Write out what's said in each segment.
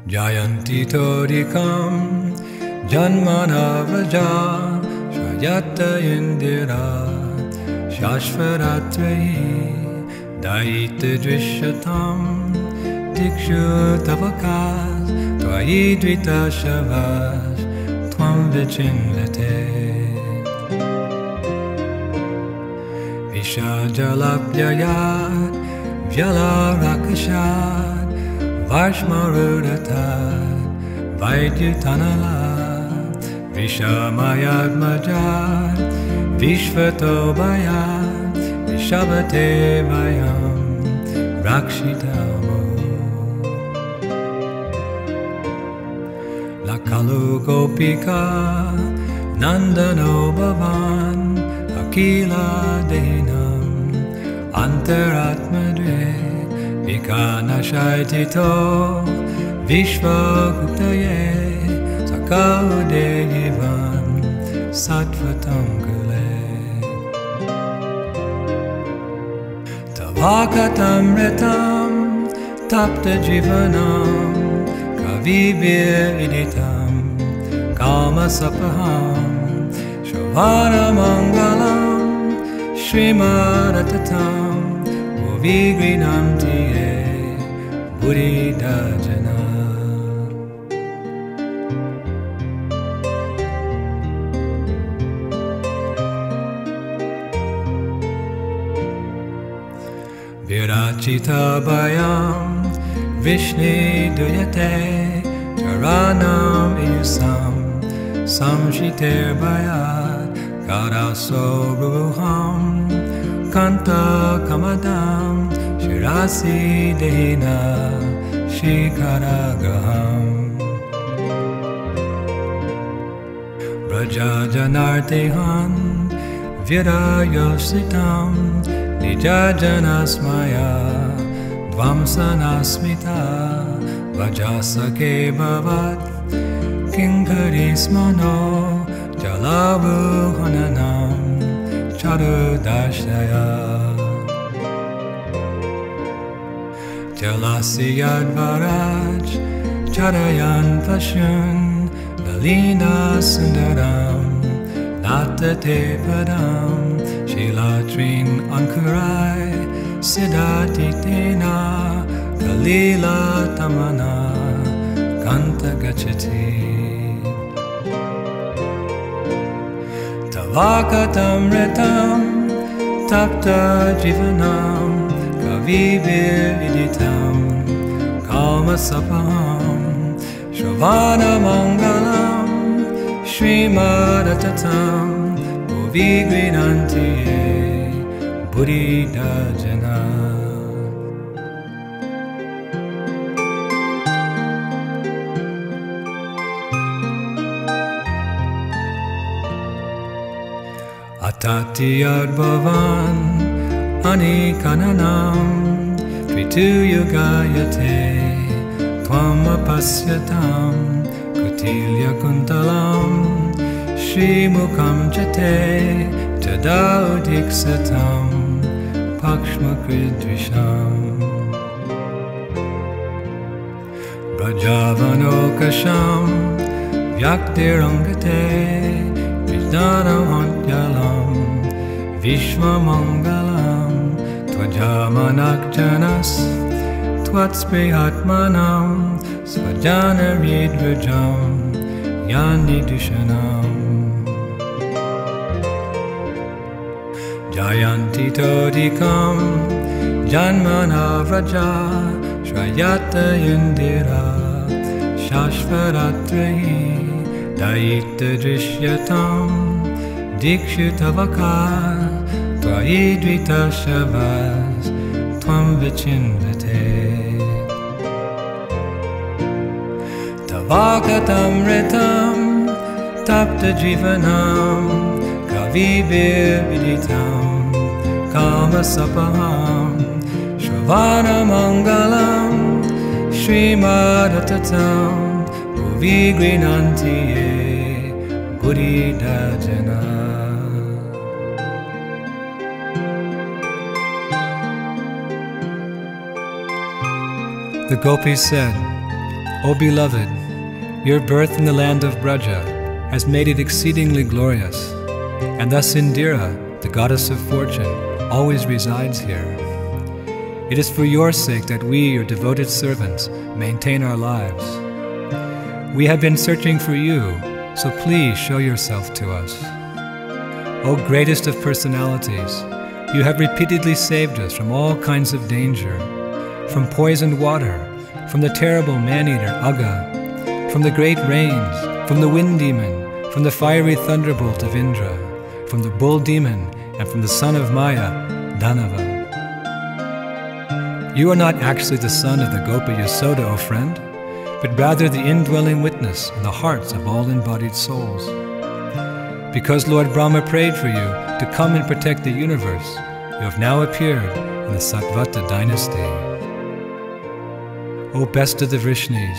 Jayanti Todikam Janmana Vraja Shayata Indira Shashvaratri Daita Drishatam Dikshu Tavakas Tvai Dvita Shavas Tvam Vichinvate Vishajalapyayat Vyala Rakashad Varshmarudatat Vaidyutanalat Vishamayadmajat Vishvatobayat Vishabate Vayam Rakshitamo Lakalu Gopika Nandano Bhavan Akila Dehinam Antaratmadre Vikana Shaitito Vishvaguptaye Sakaudeyivam Sattvatamgule Tavakatamritam Tapta Jivanam Kavibir Iditam Kalmasapaham Shavana Mangalam Srimaratatam Vigrinam Tiye Buddhidajana Virachita Bayam Vishni Duyate Charanam Inusam Samshiter Bayat Karaso Ruham Kanta Kamadam Shirasi Dehina Shikaragaham Braja Janartehan Virayositam Nijajanasmaya Dvamsanasmita Vajasake Bhavat Kinkarismano Jalavuhananam Charudashaya Jalasiyad Varaj Charayan Pashun Lalina Sundaram Natate Padam Shilatrin Ankurai Siddhatitena Kalila Tamana Kanta Gachati Tavakatamritam Tapta Jivanam Kavibir Iditam Kalmasapaham Shravana Mangalam Srimaratatam Vigrinantiye Buddhidajana Atatiyad Bhavan Anikananam Trituyugayate Tvamapasyatam Kutilya Kuntalam Shri Mukham Jate Tadaudiksatam Pakshmakridvisham Brajavanokasham Vyaktirangate Vijnanamantyalam Vishwamangalam Tvajamanakjanas Tvatsprihatmanam Svajanaridvajam Yanidushanam Jayanti Todikam Janmana Vraja Shrayata Indira Shashvaratri Daita Drishyatam Dikshu Tavaka Tvai Dvita Shavas Tvam Vichinvate Tavakatamritam Tapta Jivanam Vividitam Kamasapaham Shravana Mangalam Srimad-atatam Bhuvigrinantiye Buddhidajana. The gopis said, O beloved, your birth in the land of Braja has made it exceedingly glorious, and thus Indira, the goddess of fortune, always resides here. It is for your sake that we, your devoted servants, maintain our lives. We have been searching for you, so please show yourself to us. O greatest of personalities, you have repeatedly saved us from all kinds of danger, from poisoned water, from the terrible man-eater Aga, from the great rains, from the wind demon, from the fiery thunderbolt of Indra, from the bull demon, and from the son of Maya, Danava. You are not actually the son of the Gopa Yasoda, O friend, but rather the indwelling witness in the hearts of all embodied souls. Because Lord Brahma prayed for you to come and protect the universe, you have now appeared in the Satvata dynasty. O best of the Vrishnis,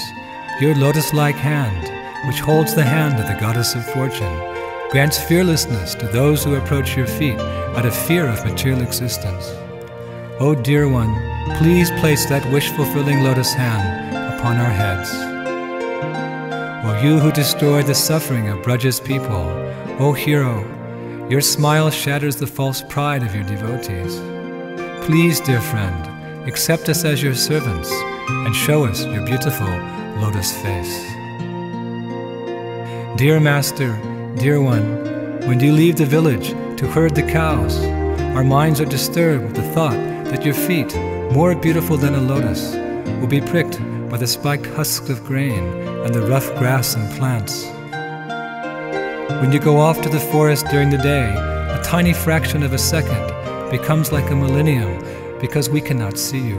your lotus-like hand, which holds the hand of the goddess of fortune, grants fearlessness to those who approach your feet out of fear of material existence. O dear one, please place that wish-fulfilling lotus hand upon our heads. O you who destroy the suffering of Braja's people, O hero, your smile shatters the false pride of your devotees. Please, dear friend, accept us as your servants and show us your beautiful lotus face. Dear Master, dear one, when you leave the village to herd the cows, our minds are disturbed with the thought that your feet, more beautiful than a lotus, will be pricked by the spiked husks of grain and the rough grass and plants. When you go off to the forest during the day, a tiny fraction of a second becomes like a millennium because we cannot see you.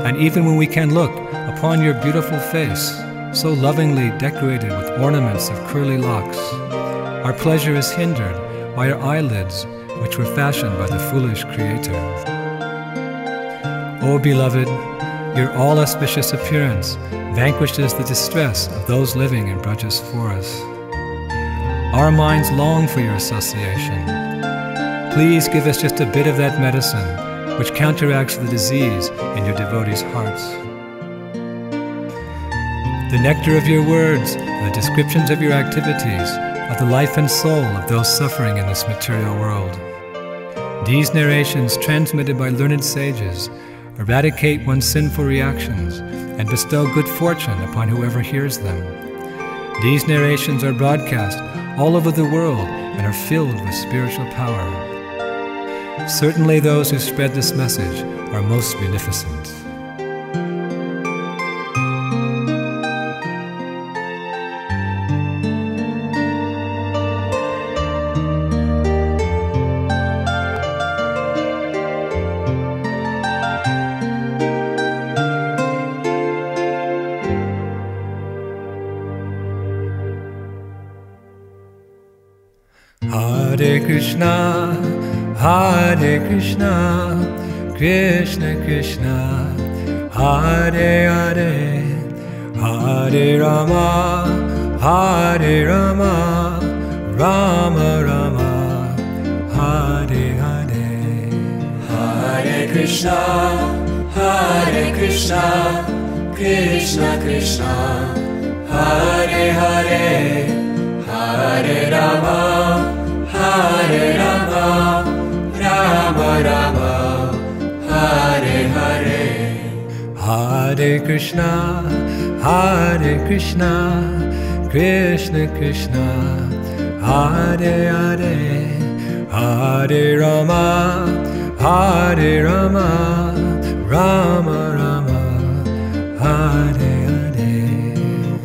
And even when we can look upon your beautiful face, so lovingly decorated with ornaments of curly locks, our pleasure is hindered by your eyelids, which were fashioned by the foolish Creator. O beloved, your all-auspicious appearance vanquishes the distress of those living in Braja's forest. Our minds long for your association. Please give us just a bit of that medicine which counteracts the disease in your devotees' hearts. The nectar of your words and the descriptions of your activities are the life and soul of those suffering in this material world. These narrations, transmitted by learned sages, eradicate one's sinful reactions and bestow good fortune upon whoever hears them. These narrations are broadcast all over the world and are filled with spiritual power. Certainly those who spread this message are most beneficent. Hare Krishna, Krishna Krishna, Hare Hare, Hare Rama, Rama Rama, Hare Hare. Hare Krishna, Krishna Krishna, Hare Hare, Hare Rama, Rama Rama, Hare Hare. Hare Krishna, Krishna Krishna, Hare Hare, Hare Rama, Rama Rama, Hare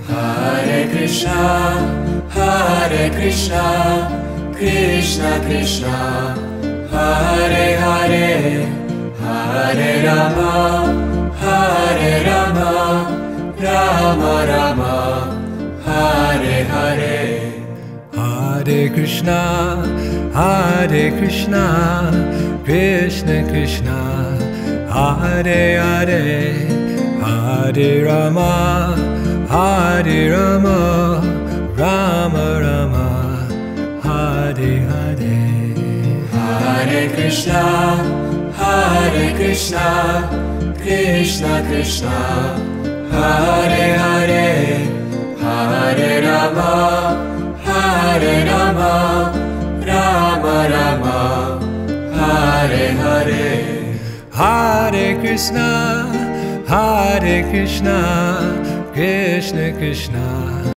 Hare. Hare Krishna, Krishna Krishna, Hare Hare, Hare Rama, Rama Rama, Hare Hare. Hare Krishna, Hare Krishna, Krishna Krishna, Hare Hare, Hare Rama, Hare Rama, Rama Rama, Hare Hare. Hare Krishna, Krishna Krishna, Hare Hare, Hare Rama, Hare Rama, Rama Rama, Hare Hare. Hare Krishna, Krishna Krishna,